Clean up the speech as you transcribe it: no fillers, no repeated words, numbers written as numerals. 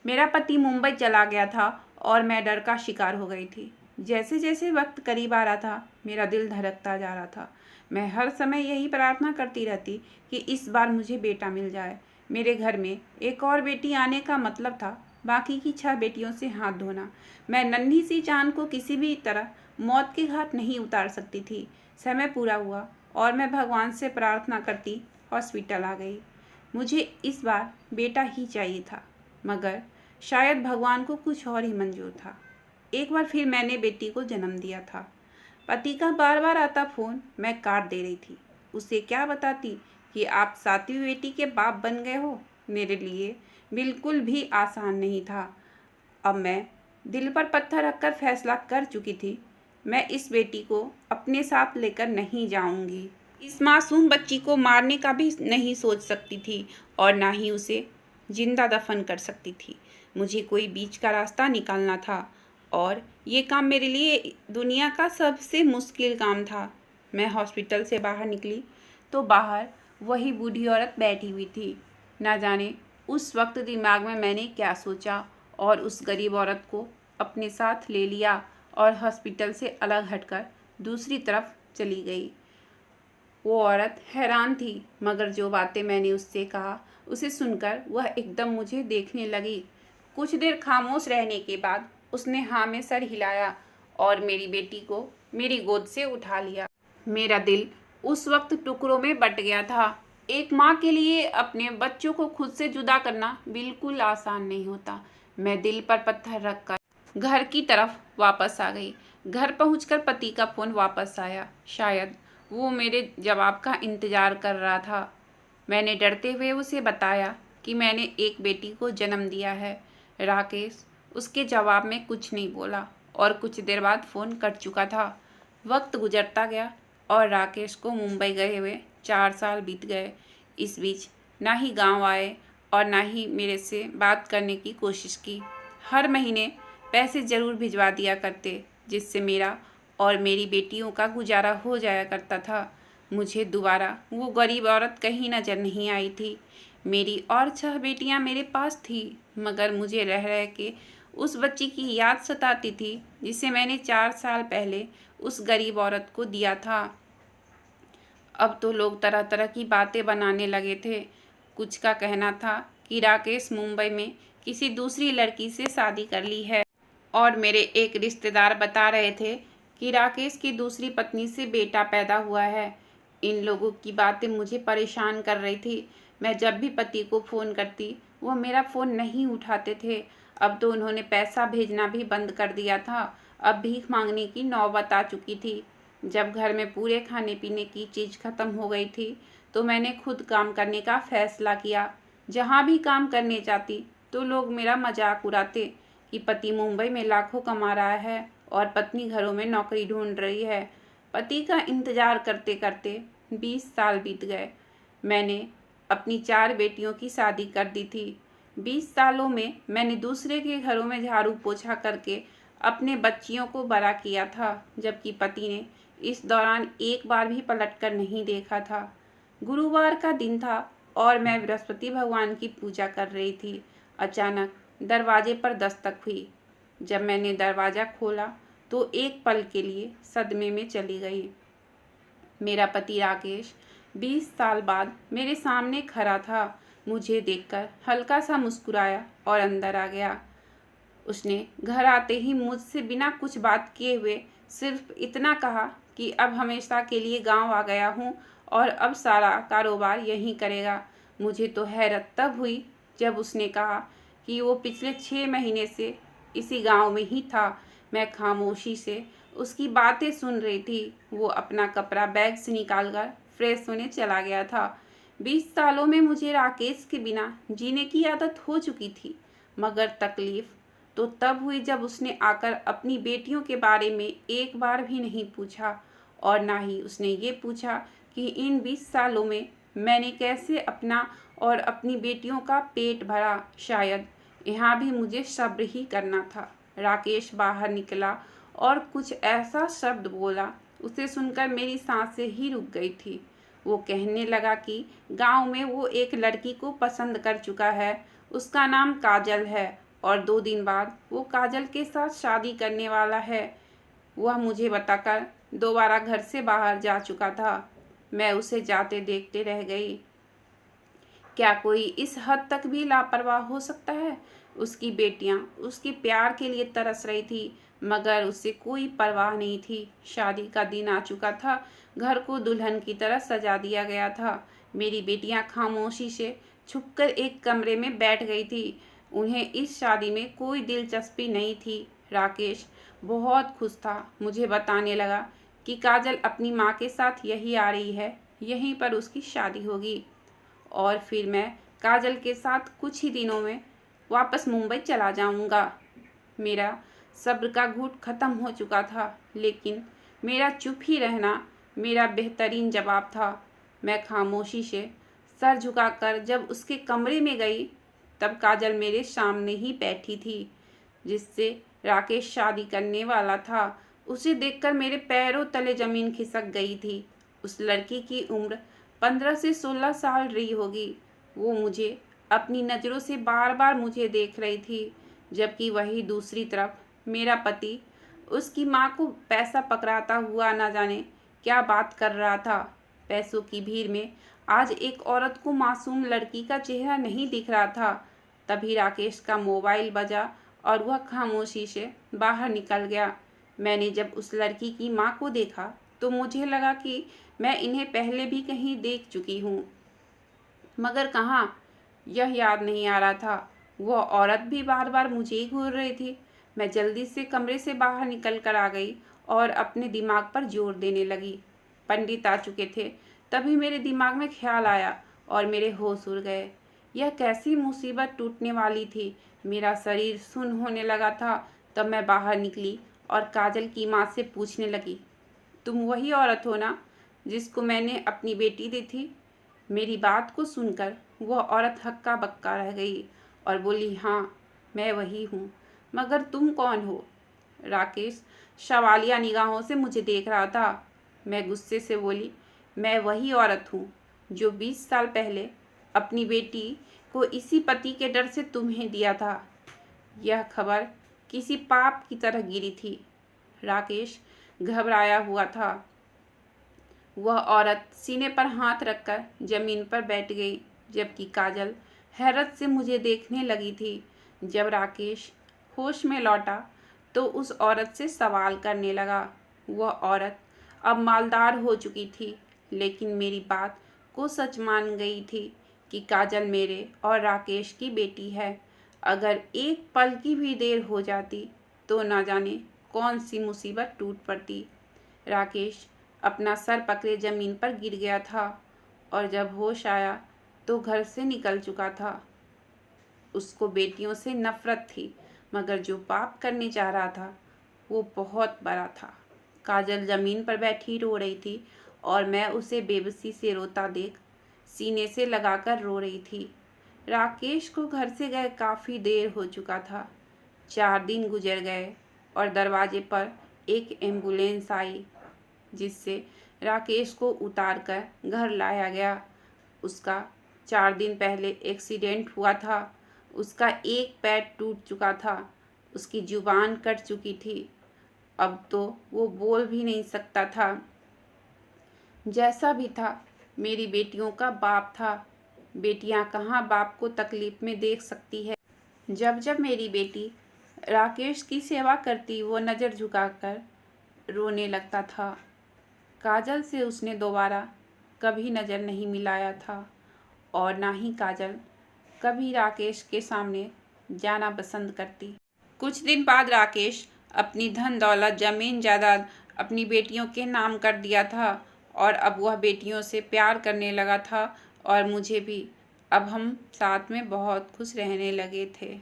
मेरा पति मुंबई चला गया था और मैं डर का शिकार हो गई थी। जैसे जैसे वक्त करीब आ रहा था, मेरा दिल धड़कता जा रहा था। मैं हर समय यही प्रार्थना करती रहती कि इस बार मुझे बेटा मिल जाए। मेरे घर में एक और बेटी आने का मतलब था बाकी की 6 बेटियों से हाथ धोना। मैं नन्ही सी जान को किसी भी तरह मौत के घाट नहीं उतार सकती थी। समय पूरा हुआ और मैं भगवान से प्रार्थना करती हॉस्पिटल आ गई। मुझे इस बार बेटा ही चाहिए था, मगर शायद भगवान को कुछ और ही मंजूर था। एक बार फिर मैंने बेटी को जन्म दिया था। पति का बार बार आता फोन मैं काट दे रही थी। उसे क्या बताती कि आप 7वीं बेटी के बाप बन गए हो। मेरे लिए बिल्कुल भी आसान नहीं था। अब मैं दिल पर पत्थर रखकर फैसला कर चुकी थी, मैं इस बेटी को अपने साथ लेकर नहीं जाऊंगी। इस मासूम बच्ची को मारने का भी नहीं सोच सकती थी और ना ही उसे जिंदा दफन कर सकती थी। मुझे कोई बीच का रास्ता निकालना था और ये काम मेरे लिए दुनिया का सबसे मुश्किल काम था। मैं हॉस्पिटल से बाहर निकली तो बाहर वही बूढ़ी औरत बैठी हुई थी। ना जाने उस वक्त दिमाग में मैंने क्या सोचा और उस गरीब औरत को अपने साथ ले लिया और हॉस्पिटल से अलग हटकर दूसरी तरफ चली गई। वो औरत हैरान थी, मगर जो बातें मैंने उससे कहा उसे सुनकर वह एकदम मुझे देखने लगी। कुछ देर खामोश रहने के बाद उसने हाँ में सर हिलाया और मेरी बेटी को मेरी गोद से उठा लिया। मेरा दिल उस वक्त टुकड़ों में बट गया था। एक माँ के लिए अपने बच्चों को खुद से जुदा करना बिल्कुल आसान नहीं होता। मैं दिल पर पत्थर रखकर घर की तरफ वापस आ गई। घर पहुंचकर पति का फ़ोन वापस आया। शायद वो मेरे जवाब का इंतज़ार कर रहा था। मैंने डरते हुए उसे बताया कि मैंने एक बेटी को जन्म दिया है। राकेश उसके जवाब में कुछ नहीं बोला और कुछ देर बाद फ़ोन कट चुका था। वक्त गुजरता गया और राकेश को मुंबई गए हुए 4 साल बीत गए। इस बीच ना ही गांव आए और ना ही मेरे से बात करने की कोशिश की। हर महीने पैसे ज़रूर भिजवा दिया करते, जिससे मेरा और मेरी बेटियों का गुजारा हो जाया करता था। मुझे दोबारा वो गरीब औरत कहीं नज़र नहीं आई थी। मेरी और 6 बेटियां मेरे पास थी, मगर मुझे रह रह के उस बच्ची की याद सताती थी जिसे मैंने 4 साल पहले उस गरीब औरत को दिया था। अब तो लोग तरह तरह की बातें बनाने लगे थे। कुछ का कहना था कि राकेश मुंबई में किसी दूसरी लड़की से शादी कर ली है और मेरे एक रिश्तेदार बता रहे थे कि राकेश की दूसरी पत्नी से बेटा पैदा हुआ है। इन लोगों की बातें मुझे परेशान कर रही थी। मैं जब भी पति को फ़ोन करती वो मेरा फ़ोन नहीं उठाते थे। अब तो उन्होंने पैसा भेजना भी बंद कर दिया था। अब भीख मांगने की नौबत आ चुकी थी। जब घर में पूरे खाने पीने की चीज़ ख़त्म हो गई थी तो मैंने खुद काम करने का फ़ैसला किया। जहाँ भी काम करने जाती तो लोग मेरा मजाक उड़ाते कि पति मुंबई में लाखों कमा रहा है और पत्नी घरों में नौकरी ढूंढ रही है। पति का इंतज़ार करते करते 20 साल बीत गए। मैंने अपनी 4 बेटियों की शादी कर दी थी। 20 सालों में मैंने दूसरे के घरों में झाड़ू पोछा करके अपने बच्चियों को बड़ा किया था, जबकि पति ने इस दौरान एक बार भी पलट कर नहीं देखा था। गुरुवार का दिन था और मैं बृहस्पति भगवान की पूजा कर रही थी। अचानक दरवाजे पर दस्तक हुई। जब मैंने दरवाज़ा खोला तो एक पल के लिए सदमे में चली गई। मेरा पति राकेश 20 साल बाद मेरे सामने खड़ा था। मुझे देखकर हल्का सा मुस्कुराया और अंदर आ गया। उसने घर आते ही मुझसे बिना कुछ बात किए हुए सिर्फ इतना कहा कि अब हमेशा के लिए गांव आ गया हूं और अब सारा कारोबार यहीं करेगा। मुझे तो हैरत तब हुई जब उसने कहा कि वो पिछले 6 महीने से इसी गांव में ही था। मैं खामोशी से उसकी बातें सुन रही थी। वो अपना कपड़ा बैग से निकालकर फ्रेश होने चला गया था। 20 सालों में मुझे राकेश के बिना जीने की आदत हो चुकी थी, मगर तकलीफ तो तब हुई जब उसने आकर अपनी बेटियों के बारे में एक बार भी नहीं पूछा और ना ही उसने ये पूछा कि इन 20 सालों में मैंने कैसे अपना और अपनी बेटियों का पेट भरा। शायद यहाँ भी मुझे सब्र ही करना था। राकेश बाहर निकला और कुछ ऐसा शब्द बोला, उसे सुनकर मेरी सांसें ही रुक गई थी। वो कहने लगा कि गांव में वो एक लड़की को पसंद कर चुका है, उसका नाम काजल है और 2 दिन बाद वो काजल के साथ शादी करने वाला है। वह मुझे बताकर दोबारा घर से बाहर जा चुका था। मैं उसे जाते देखते रह गई। क्या कोई इस हद तक भी लापरवाह हो सकता है? उसकी बेटियां उसके प्यार के लिए तरस रही थी, मगर उसे कोई परवाह नहीं थी। शादी का दिन आ चुका था। घर को दुल्हन की तरह सजा दिया गया था। मेरी बेटियां खामोशी से छुपकर एक कमरे में बैठ गई थी। उन्हें इस शादी में कोई दिलचस्पी नहीं थी। राकेश बहुत खुश था। मुझे बताने लगा कि काजल अपनी माँ के साथ यही आ रही है, यहीं पर उसकी शादी होगी और फिर मैं काजल के साथ कुछ ही दिनों में वापस मुंबई चला जाऊंगा। मेरा सब्र का घूंट खत्म हो चुका था, लेकिन मेरा चुप ही रहना मेरा बेहतरीन जवाब था। मैं खामोशी से सर झुकाकर जब उसके कमरे में गई, तब काजल मेरे सामने ही बैठी थी, जिससे राकेश शादी करने वाला था। उसे देखकर मेरे पैरों तले जमीन खिसक गई थी। उस लड़की की उम्र 15 से 16 साल रही होगी। वो मुझे अपनी नज़रों से बार बार मुझे देख रही थी, जबकि वही दूसरी तरफ मेरा पति उसकी माँ को पैसा पकड़ाता हुआ न जाने क्या बात कर रहा था। पैसों की भीड़ में आज एक औरत को मासूम लड़की का चेहरा नहीं दिख रहा था। तभी राकेश का मोबाइल बजा और वह खामोशी से बाहर निकल गया। मैंने जब उस लड़की की माँ को देखा तो मुझे लगा कि मैं इन्हें पहले भी कहीं देख चुकी हूँ, मगर कहाँ, यह याद नहीं आ रहा था। वह औरत भी बार बार मुझे ही घूर रही थी। मैं जल्दी से कमरे से बाहर निकल कर आ गई और अपने दिमाग पर जोर देने लगी। पंडित आ चुके थे। तभी मेरे दिमाग में ख्याल आया और मेरे होश उड़ गए। यह कैसी मुसीबत टूटने वाली थी। मेरा शरीर सुन्न होने लगा था। तब मैं बाहर निकली और काजल की माँ से पूछने लगी, तुम वही औरत हो ना जिसको मैंने अपनी बेटी दी थी? मेरी बात को सुनकर वह औरत हक्का बक्का रह गई और बोली, हाँ मैं वही हूँ, मगर तुम कौन हो? राकेश सवालिया निगाहों से मुझे देख रहा था। मैं गुस्से से बोली, मैं वही औरत हूँ जो 20 साल पहले अपनी बेटी को इसी पति के डर से तुम्हें दिया था। यह खबर किसी पाप की तरह गिरी थी। राकेश घबराया हुआ था। वह औरत सीने पर हाथ रखकर जमीन पर बैठ गई, जबकि काजल हैरत से मुझे देखने लगी थी। जब राकेश होश में लौटा तो उस औरत से सवाल करने लगा। वह औरत अब मालदार हो चुकी थी, लेकिन मेरी बात को सच मान गई थी कि काजल मेरे और राकेश की बेटी है। अगर एक पल की भी देर हो जाती तो न जाने कौन सी मुसीबत टूट पड़ती। राकेश अपना सर पकड़े जमीन पर गिर गया था और जब होश आया तो घर से निकल चुका था। उसको बेटियों से नफरत थी, मगर जो पाप करने जा रहा था वो बहुत बड़ा था। काजल जमीन पर बैठी रो रही थी और मैं उसे बेबसी से रोता देख सीने से लगाकर रो रही थी। राकेश को घर से गए काफ़ी देर हो चुका था। 4 दिन गुजर गए और दरवाजे पर एक एम्बुलेंस आई, जिससे राकेश को उतार कर घर लाया गया। उसका 4 दिन पहले एक्सीडेंट हुआ था। उसका एक पैर टूट चुका था। उसकी जुबान कट चुकी थी। अब तो वो बोल भी नहीं सकता था। जैसा भी था, मेरी बेटियों का बाप था। बेटियां कहाँ बाप को तकलीफ में देख सकती है। जब जब मेरी बेटी राकेश की सेवा करती, वो नज़र झुकाकर रोने लगता था। काजल से उसने दोबारा कभी नज़र नहीं मिलाया था और ना ही काजल कभी राकेश के सामने जाना पसंद करती। कुछ दिन बाद राकेश अपनी धन दौलत, जमीन जायदाद अपनी बेटियों के नाम कर दिया था और अब वह बेटियों से प्यार करने लगा था और मुझे भी। अब हम साथ में बहुत खुश रहने लगे थे।